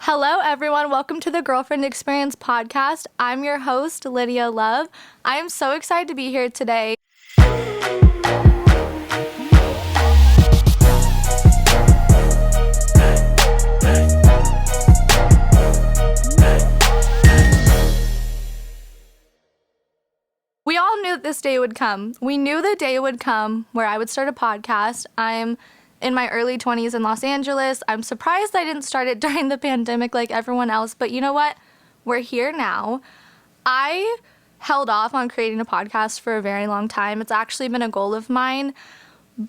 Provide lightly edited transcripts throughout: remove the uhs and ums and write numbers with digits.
Hello, everyone. Welcome to the Girlfriend Experience podcast. I'm your host, Lydia Love. I am so excited to be here today. We all knew that this day would come. We knew the day would come where I would start a podcast. I'm in my early 20s in Los Angeles. I'm surprised I didn't start it during the pandemic like everyone else, but you know what? We're here now. I held off on creating a podcast for a very long time. It's actually been a goal of mine,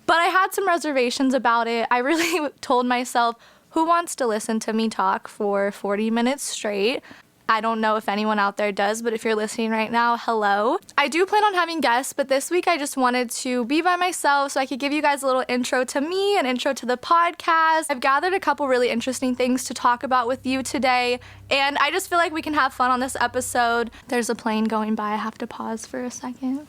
but I had some reservations about it. I really told myself, who wants to listen to me talk for 40 minutes straight? I don't know if anyone out there does, but if you're listening right now, hello. I do plan on having guests, but this week I just wanted to be by myself so I could give you guys a little intro to me, an intro to the podcast. I've gathered a couple really interesting things to talk about with you today, and I just feel like we can have fun on this episode. There's a plane going by. I have to pause for a second.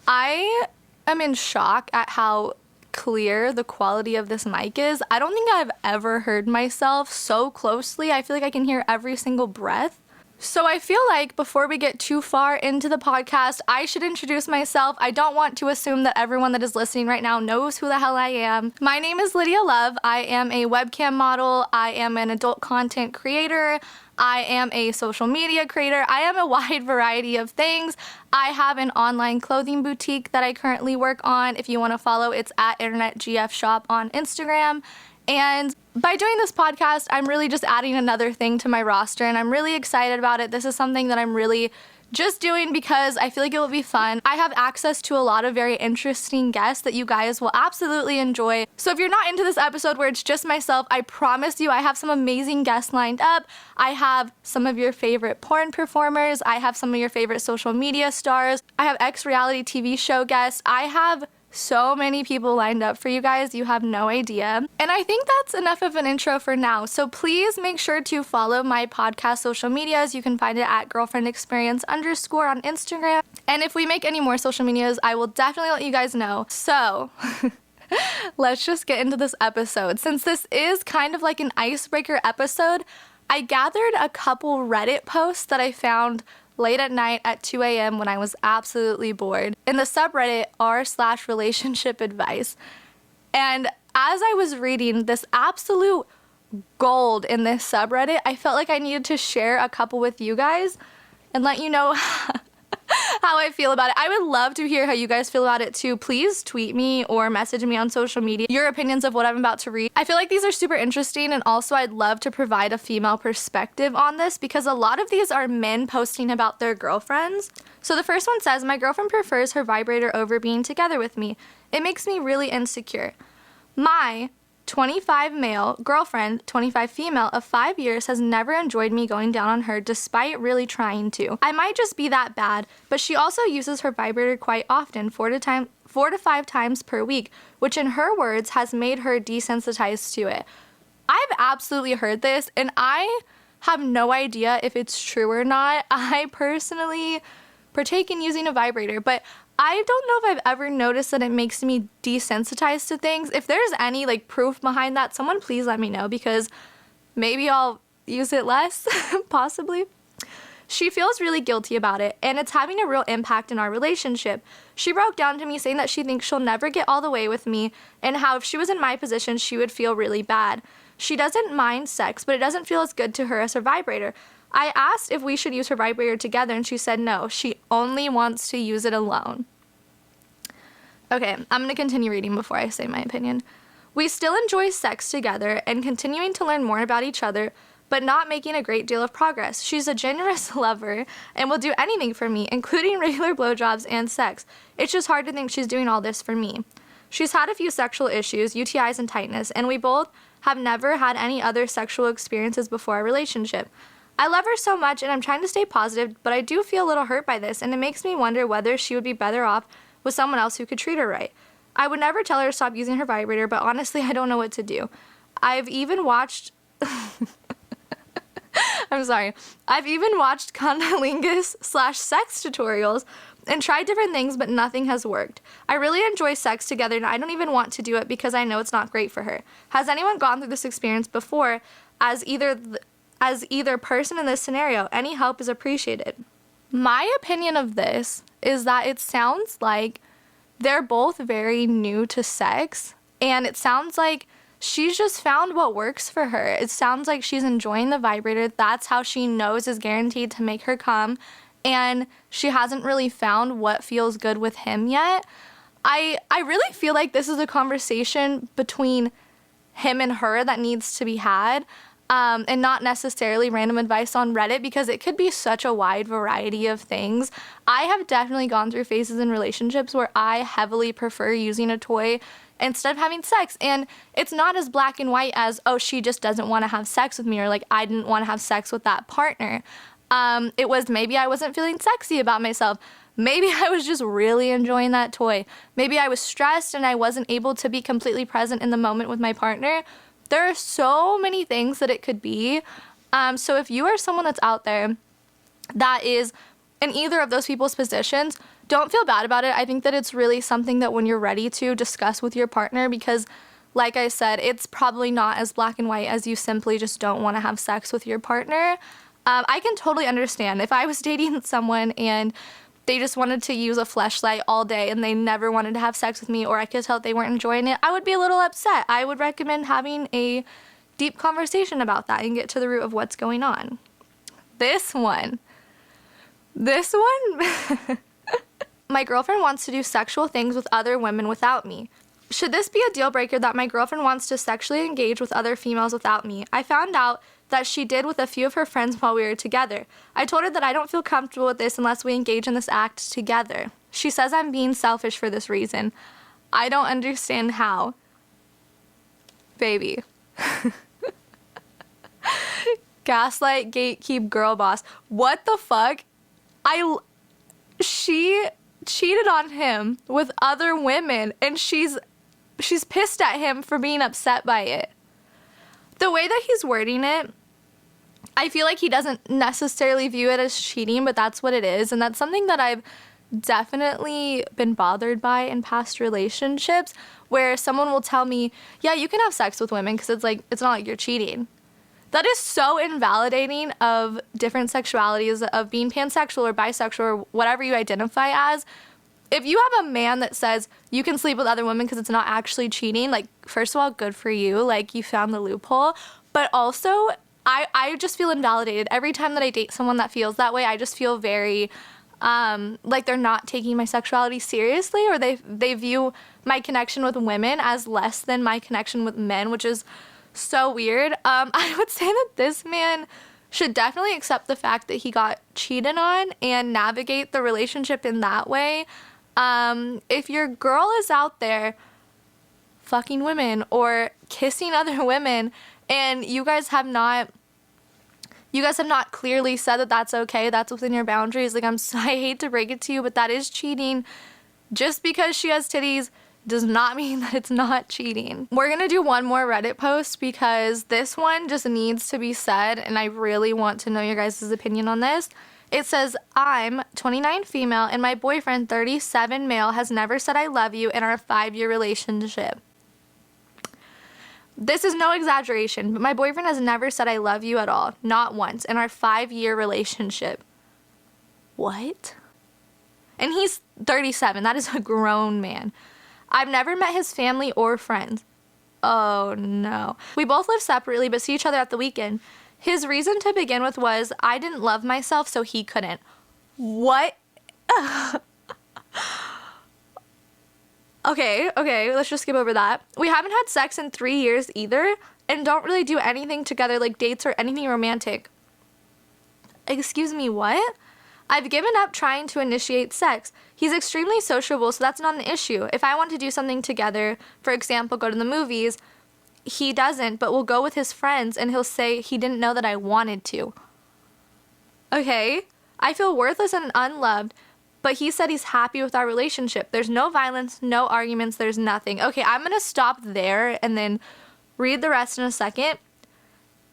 I am in shock at how clear the quality of this mic is. I don't think I've ever heard myself so closely. I feel like I can hear every single breath. So I feel like before we get too far into the podcast, I should introduce myself. I don't want to assume that everyone that is listening right now knows who the hell I am. My name is Lydia Love. I am a webcam model. I am an adult content creator. I am a social media creator. I am a wide variety of things. I have an online clothing boutique that I currently work on. If you want to follow, it's at InternetGFShop on Instagram. And by doing this podcast, I'm really just adding another thing to my roster, and I'm really excited about it. This is something that I'm really just doing because I feel like it will be fun. I have access to a lot of very interesting guests that you guys will absolutely enjoy. So if you're not into this episode where it's just myself, I promise you I have some amazing guests lined up. I have some of your favorite porn performers. I have some of your favorite social media stars. I have ex-reality TV show guests. I have so many people lined up for you guys, you have no idea. And I think that's enough of an intro for now. So please make sure to follow my podcast social medias. You can find it at girlfriendexperience_ on Instagram. And if we make any more social medias, I will definitely let you guys know. So let's just get into this episode. Since this is kind of like an icebreaker episode, I gathered a couple Reddit posts that I found late at night at 2 a.m. when I was absolutely bored in the subreddit r/relationship advice. And as I was reading this absolute gold in this subreddit, I felt like I needed to share a couple with you guys and let you know how I feel about it. I would love to hear how you guys feel about it too. Please tweet me or message me on social media your opinions of what I'm about to read. I feel like these are super interesting, and also I'd love to provide a female perspective on this because a lot of these are men posting about their girlfriends. So the first one says, "My girlfriend prefers her vibrator over being together with me. It makes me really insecure. My 25 male girlfriend, 25 female of 5 years has never enjoyed me going down on her despite really trying to. I might just be that bad, but she also uses her vibrator quite often, 4 to 5 times per week, which in her words has made her desensitized to it." I've absolutely heard this, and I have no idea if it's true or not. I personally partake in using a vibrator, but I don't know if I've ever noticed that it makes me desensitized to things. If there's any proof behind that, someone please let me know because maybe I'll use it less, possibly. "She feels really guilty about it, and it's having a real impact in our relationship. She broke down to me saying that she thinks she'll never get all the way with me and how if she was in my position, she would feel really bad. She doesn't mind sex, but it doesn't feel as good to her as her vibrator. I asked if we should use her vibrator together, and she said no. She only wants to use it alone." Okay, I'm going to continue reading before I say my opinion. "We still enjoy sex together and continuing to learn more about each other, but not making a great deal of progress. She's a generous lover and will do anything for me, including regular blowjobs and sex. It's just hard to think she's doing all this for me. She's had a few sexual issues, UTIs and tightness, and we both have never had any other sexual experiences before our relationship. I love her so much, and I'm trying to stay positive, but I do feel a little hurt by this, and it makes me wonder whether she would be better off with someone else who could treat her right. I would never tell her to stop using her vibrator, but honestly, I don't know what to do. I've even watched cunnilingus/sex tutorials and tried different things, but nothing has worked. I really enjoy sex together, and I don't even want to do it because I know it's not great for her. Has anyone gone through this experience before? as either person in this scenario. Any help is appreciated. My opinion of this is that it sounds like they're both very new to sex, and it sounds like she's just found what works for her. It sounds like she's enjoying the vibrator. That's how she knows is guaranteed to make her come, and she hasn't really found what feels good with him yet. I really feel like this is a conversation between him and her that needs to be had, and not necessarily random advice on Reddit, because it could be such a wide variety of things. I have definitely gone through phases in relationships where I heavily prefer using a toy instead of having sex, and it's not as black and white as, oh, she just doesn't want to have sex with me, or like I didn't want to have sex with that partner. It was maybe I wasn't feeling sexy about myself. Maybe I was just really enjoying that toy. Maybe I was stressed and I wasn't able to be completely present in the moment with my partner. There are so many things that it could be. So if you are someone that's out there that is in either of those people's positions, don't feel bad about it. I think that it's really something that when you're ready to discuss with your partner, because like I said, it's probably not as black and white as you simply just don't want to have sex with your partner. I can totally understand if I was dating someone and they just wanted to use a fleshlight all day and they never wanted to have sex with me, or I could tell they weren't enjoying it, I would be a little upset. I would recommend having a deep conversation about that and get to the root of what's going on. This one. My girlfriend wants to do sexual things with other women without me. Should this be a deal breaker that my girlfriend wants to sexually engage with other females without me? I found out that she did with a few of her friends while we were together. I told her that I don't feel comfortable with this unless we engage in this act together. She says I'm being selfish for this reason. I don't understand how. Baby. Gaslight, gatekeep, girl boss. What the fuck? She cheated on him with other women, and she's pissed at him for being upset by it. The way that he's wording it, I feel like he doesn't necessarily view it as cheating, but that's what it is. And that's something that I've definitely been bothered by in past relationships, where someone will tell me, yeah, you can have sex with women because it's not like you're cheating. That is so invalidating of different sexualities, of being pansexual or bisexual or whatever you identify as. If you have a man that says you can sleep with other women because it's not actually cheating, like, first of all, good for you. Like, you found the loophole. But also, I just feel invalidated. Every time that I date someone that feels that way, I just feel very, like they're not taking my sexuality seriously, or they view my connection with women as less than my connection with men, which is so weird. I would say that this man should definitely accept the fact that he got cheated on and navigate the relationship in that way. If your girl is out there fucking women or kissing other women and you guys have not clearly said that that's okay, that's within your boundaries, like, I hate to break it to you, but that is cheating. Just because she has titties does not mean that it's not cheating. We're gonna do one more Reddit post because this one just needs to be said, and I really want to know your guys' opinion on this. It says, I'm 29 female and my boyfriend, 37 male, has never said I love you in our 5-year relationship. This is no exaggeration, but my boyfriend has never said I love you at all. Not once in our 5-year relationship. What? And he's 37. That is a grown man. I've never met his family or friends. Oh no. We both live separately but see each other at the weekend. His reason to begin with was I didn't love myself so he couldn't. What? Okay, let's just skip over that. We haven't had sex in 3 years either and don't really do anything together, like dates or anything romantic. Excuse me, what? I've given up trying to initiate sex. He's extremely sociable, so that's not an issue. If I want to do something together, for example, go to the movies, he doesn't, but will go with his friends and he'll say he didn't know that I wanted to. Okay, I feel worthless and unloved, but he said he's happy with our relationship. There's no violence, no arguments, there's nothing. Okay, I'm gonna stop there and then read the rest in a second.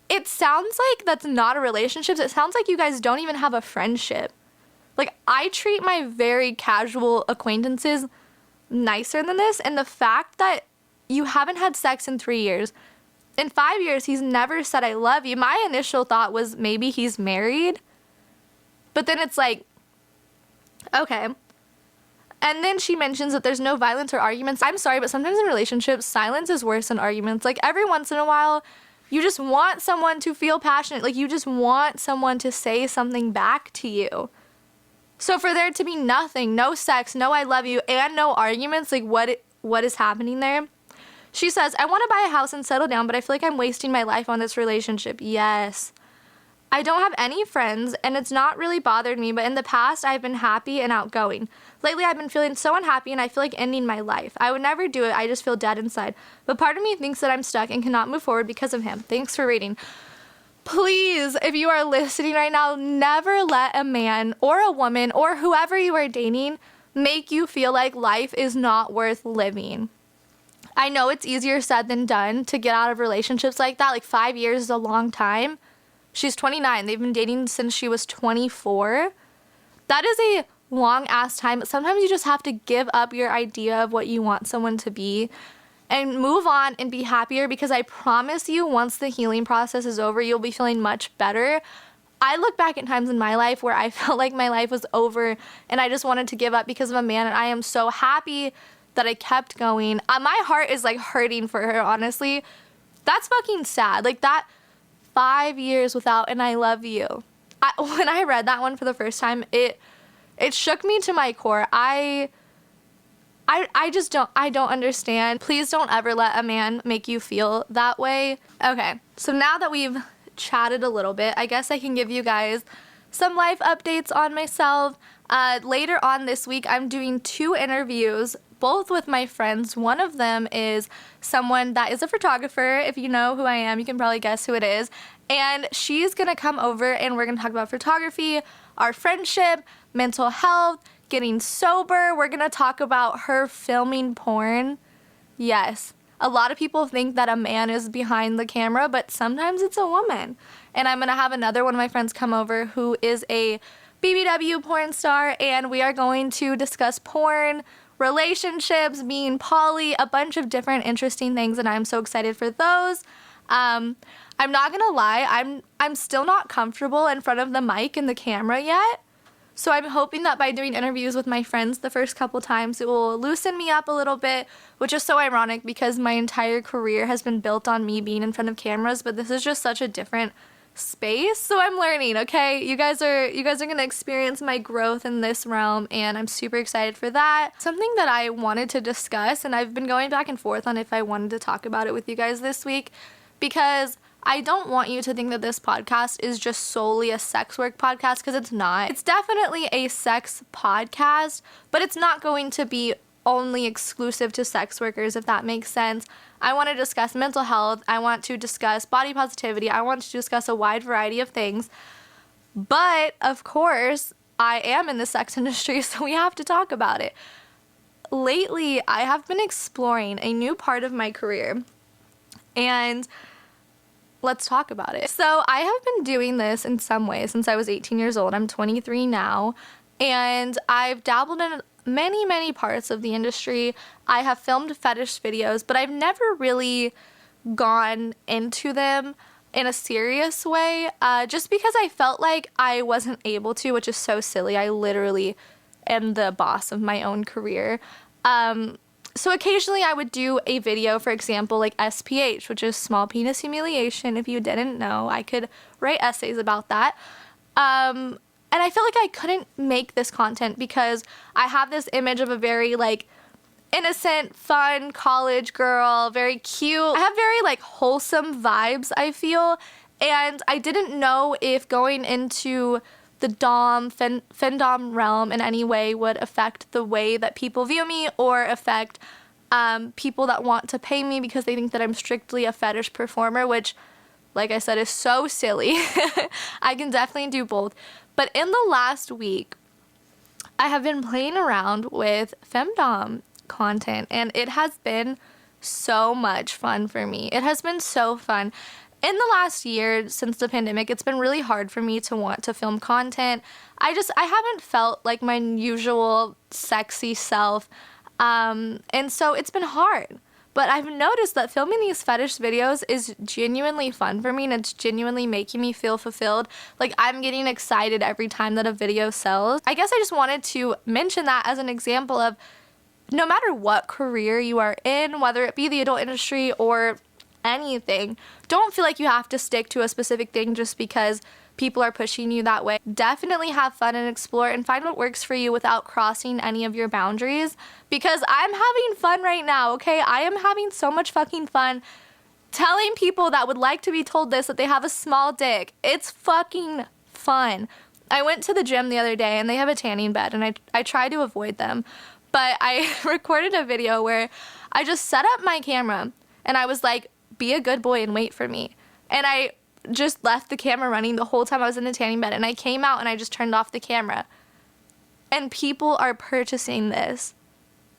It sounds like that's not a relationship. It sounds like you guys don't even have a friendship. Like, I treat my very casual acquaintances nicer than this, and the fact that you haven't had sex in 3 years, in 5 years, he's never said I love you. My initial thought was maybe he's married. But then it's like, okay. And then she mentions that there's no violence or arguments. I'm sorry, but sometimes in relationships, silence is worse than arguments. Like, every once in a while, you just want someone to feel passionate. Like, you just want someone to say something back to you. So for there to be nothing, no sex, no I love you, and no arguments, like, what is happening there? She says, I want to buy a house and settle down, but I feel like I'm wasting my life on this relationship. Yes. I don't have any friends, and it's not really bothered me, but in the past, I've been happy and outgoing. Lately, I've been feeling so unhappy, and I feel like ending my life. I would never do it. I just feel dead inside. But part of me thinks that I'm stuck and cannot move forward because of him. Thanks for reading. Please, if you are listening right now, never let a man or a woman or whoever you are dating make you feel like life is not worth living. I know it's easier said than done to get out of relationships like that. Like, 5 years is a long time. She's 29. They've been dating since she was 24. That is a long ass time. But sometimes you just have to give up your idea of what you want someone to be and move on and be happier, because I promise you, once the healing process is over, you'll be feeling much better. I look back at times in my life where I felt like my life was over and I just wanted to give up because of a man, and I am so happy that I kept going. My heart is like hurting for her, honestly. That's fucking sad. Like, that 5 years without an I love you. When I read that one for the first time, it shook me to my core. I just don't understand. Please don't ever let a man make you feel that way. Okay, so now that we've chatted a little bit, I guess I can give you guys some life updates on myself. Later on this week, I'm doing 2 interviews, both with my friends. One of them is someone that is a photographer. If you know who I am, you can probably guess who it is. And she's gonna come over and we're gonna talk about photography, our friendship, mental health, getting sober. We're gonna talk about her filming porn. Yes, a lot of people think that a man is behind the camera, but sometimes it's a woman. And I'm gonna have another one of my friends come over who is a BBW porn star, and we are going to discuss porn, relationships, being poly, a bunch of different interesting things, and I'm so excited for those. I'm not gonna lie, I'm still not comfortable in front of the mic and the camera yet. So I'm hoping that by doing interviews with my friends the first couple times, it will loosen me up a little bit, which is so ironic because my entire career has been built on me being in front of cameras, but this is just such a different space. So I'm learning, okay? You guys are gonna experience my growth in this realm, and I'm super excited for that. Something that I wanted to discuss, and I've been going back and forth on if I wanted to talk about it with you guys this week, because I don't want you to think that this podcast is just solely a sex work podcast, because it's not. It's definitely a sex podcast, but it's not going to be only exclusive to sex workers, if that makes sense. I want to discuss mental health. I want to discuss body positivity. I want to discuss a wide variety of things. But, of course, I am in the sex industry, so we have to talk about it. Lately, I have been exploring a new part of my career, and let's talk about it. So I have been doing this in some ways since I was 18 years old. I'm 23 now, and I've dabbled in many parts of the industry. I have filmed fetish videos, but I've never really gone into them in a serious way, just because I felt like I wasn't able to, which is so silly. I literally am the boss of my own career. So occasionally I would do a video, for example, like SPH, which is small penis humiliation. If you didn't know, I could write essays about that. And I felt like I couldn't make this content because I have this image of a very, like, innocent, fun college girl, very cute. I have very, like, wholesome vibes, I feel. And I didn't know if going into the femdom realm in any way would affect the way that people view me, or affect people that want to pay me because they think that I'm strictly a fetish performer, which, like I said, is so silly. I can definitely do both. But in the last week, I have been playing around with femdom content, and it has been so much fun for me. It has been so fun. In the last year, since the pandemic, it's been really hard for me to want to film content. I haven't felt like my usual sexy self, and so it's been hard. But I've noticed that filming these fetish videos is genuinely fun for me, and it's genuinely making me feel fulfilled. Like, I'm getting excited every time that a video sells. I guess I just wanted to mention that as an example of no matter what career you are in, whether it be the adult industry or anything, don't feel like you have to stick to a specific thing just because people are pushing you that way. Definitely have fun and explore and find what works for you without crossing any of your boundaries, because I'm having fun right now, okay? I am having so much fucking fun telling people that would like to be told this that they have a small dick. It's fucking fun. I went to the gym the other day and they have a tanning bed, and I try to avoid them, but I recorded a video where I just set up my camera and I was like, be a good boy and wait for me. And I just left the camera running the whole time I was in the tanning bed, and I came out and I just turned off the camera. And people are purchasing this.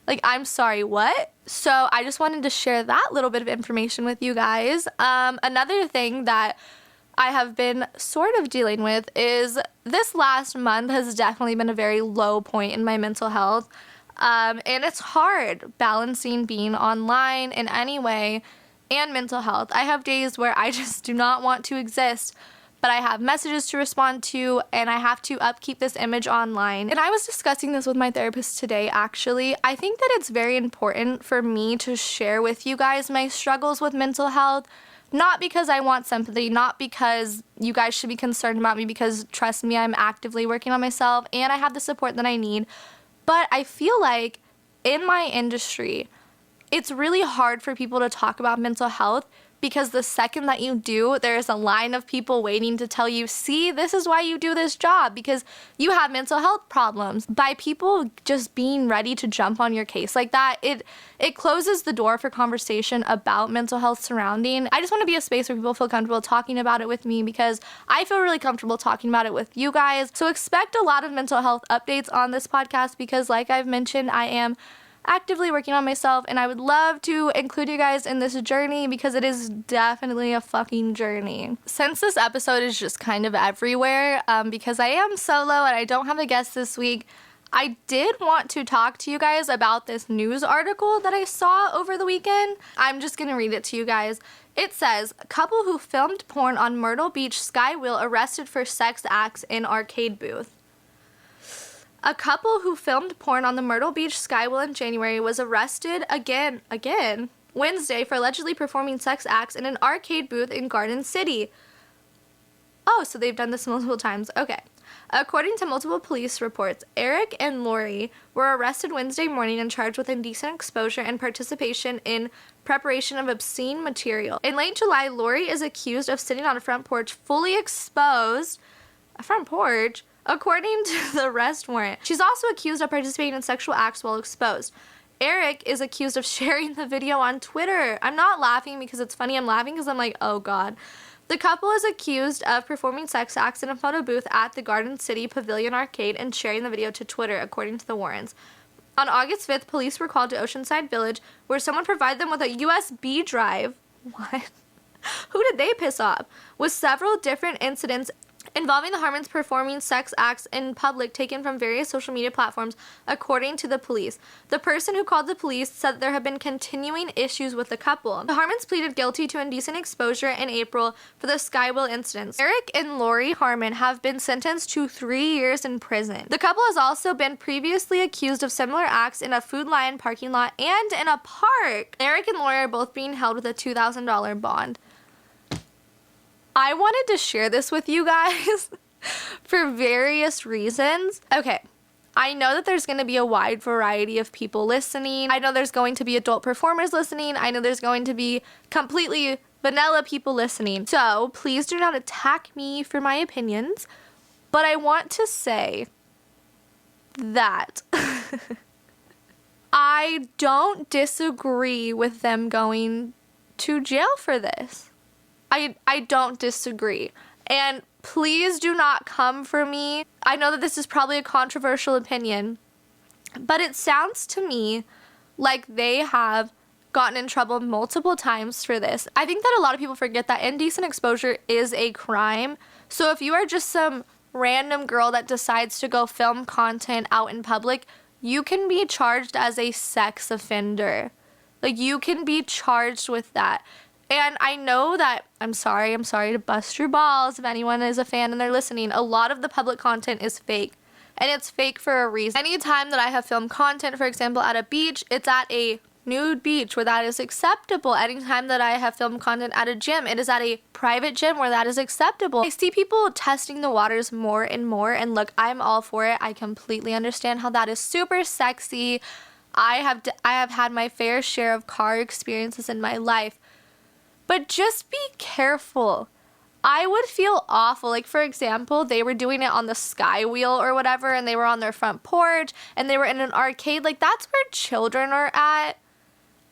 Like, I'm sorry, what? So I just wanted to share that little bit of information with you guys. Another thing that I have been sort of dealing with is this last month has definitely been a very low point in my mental health. And it's hard balancing being online in any way and mental health. I have days where I just do not want to exist, but I have messages to respond to, and I have to upkeep this image online. And I was discussing this with my therapist today, actually. I think that it's very important for me to share with you guys my struggles with mental health, not because I want sympathy, not because you guys should be concerned about me, because trust me, I'm actively working on myself and I have the support that I need. But I feel like in my industry, it's really hard for people to talk about mental health, because the second that you do, there's a line of people waiting to tell you, see, this is why you do this job, because you have mental health problems. By people just being ready to jump on your case like that, it closes the door for conversation about mental health surrounding. I just want to be a space where people feel comfortable talking about it with me, because I feel really comfortable talking about it with you guys. So expect a lot of mental health updates on this podcast, because like I've mentioned, I am actively working on myself, and I would love to include you guys in this journey, because it is definitely a fucking journey. Since this episode is just kind of everywhere, because I am solo and I don't have a guest this week, I did want to talk to you guys about this news article that I saw over the weekend. I'm just gonna read it to you guys. It says, couple who filmed porn on Myrtle Beach Skywheel arrested for sex acts in arcade booth. A couple who filmed porn on the Myrtle Beach Skywheel in January was arrested again, Wednesday for allegedly performing sex acts in an arcade booth in Garden City. Oh, so they've done this multiple times. Okay. According to multiple police reports, Eric and Lori were arrested Wednesday morning and charged with indecent exposure and participation in preparation of obscene material. In late July, Lori is accused of sitting on a front porch fully exposed. A front porch? According to the arrest warrant. She's also accused of participating in sexual acts while exposed. Eric is accused of sharing the video on Twitter. I'm not laughing because it's funny. I'm laughing because I'm like, oh God. The couple is accused of performing sex acts in a photo booth at the Garden City Pavilion Arcade and sharing the video to Twitter, according to the warrants. On August 5th, police were called to Oceanside Village, where someone provided them with a USB drive. What? Who did they piss off? With several different incidents involving the Harmons performing sex acts in public taken from various social media platforms, according to the police. The person who called the police said that there have been continuing issues with the couple. The Harmons pleaded guilty to indecent exposure in April for the Skywheel incidents. Eric and Lori Harmon have been sentenced to 3 years in prison. The couple has also been previously accused of similar acts in a Food Lion parking lot and in a park. Eric and Lori are both being held with a $2,000 bond. I wanted to share this with you guys for various reasons. Okay, I know that there's going to be a wide variety of people listening. I know there's going to be adult performers listening. I know there's going to be completely vanilla people listening. So please do not attack me for my opinions. But I want to say that I don't disagree with them going to jail for this. I don't disagree. And please do not come for me. I know that this is probably a controversial opinion, but it sounds to me like they have gotten in trouble multiple times for this. I think that a lot of people forget that indecent exposure is a crime. So if you are just some random girl that decides to go film content out in public, you can be charged as a sex offender. Like, you can be charged with that. And I know that, I'm sorry to bust your balls if anyone is a fan and they're listening. A lot of the public content is fake. And it's fake for a reason. Anytime that I have filmed content, for example, at a beach, it's at a nude beach where that is acceptable. Anytime that I have filmed content at a gym, it is at a private gym where that is acceptable. I see people testing the waters more and more, and look, I'm all for it. I completely understand how that is super sexy. I have had my fair share of car experiences in my life. But just be careful. I would feel awful. Like, for example, they were doing it on the Sky Wheel or whatever, and they were on their front porch, and they were in an arcade. Like, that's where children are at.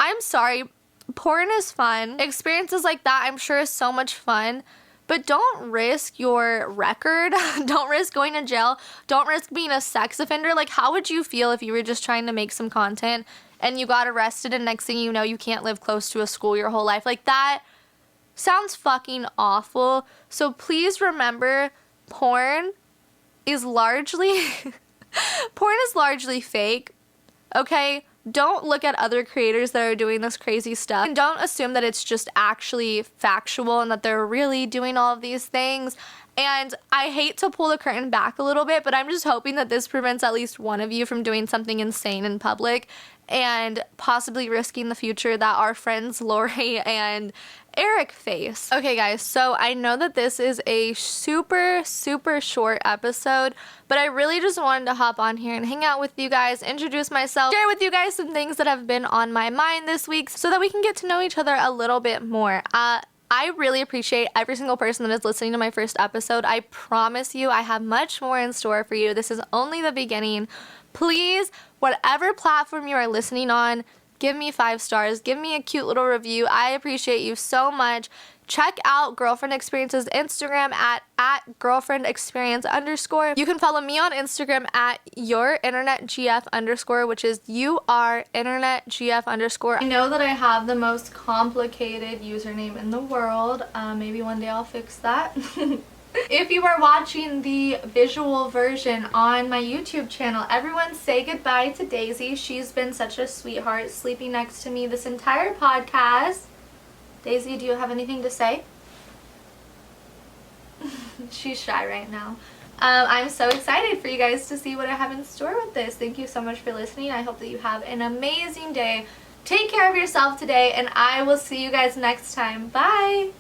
I'm sorry. Porn is fun. Experiences like that, I'm sure, is so much fun. But don't risk your record. Don't risk going to jail. Don't risk being a sex offender. Like, how would you feel if you were just trying to make some content and you got arrested, and next thing you know, you can't live close to a school your whole life? Like, that sounds fucking awful. So please remember, porn is largely fake. Okay? Don't look at other creators that are doing this crazy stuff. And don't assume that it's just actually factual and that they're really doing all of these things. And I hate to pull the curtain back a little bit, but I'm just hoping that this prevents at least one of you from doing something insane in public and possibly risking the future that our friends Lori and Eric face. Okay guys, so I know that this is a super short episode, but I really just wanted to hop on here and hang out with you guys, introduce myself, share with you guys some things that have been on my mind this week so that we can get to know each other a little bit more. I really appreciate every single person that is listening to my first episode. I promise you I have much more in store for you. This is only the beginning. Please, whatever platform you are listening on, give me 5 stars. Give me a cute little review. I appreciate you so much. Check out Girlfriend Experience's Instagram at girlfriendexperience_. You can follow me on Instagram at yourinternetgf_, which is yourinternetgf_. I know that I have the most complicated username in the world. Maybe one day I'll fix that. If you are watching the visual version on my YouTube channel, everyone say goodbye to Daisy. She's been such a sweetheart, sleeping next to me this entire podcast. Daisy, do you have anything to say? She's shy right now. I'm so excited for you guys to see what I have in store with this. Thank you so much for listening. I hope that you have an amazing day. Take care of yourself today, and I will see you guys next time. Bye!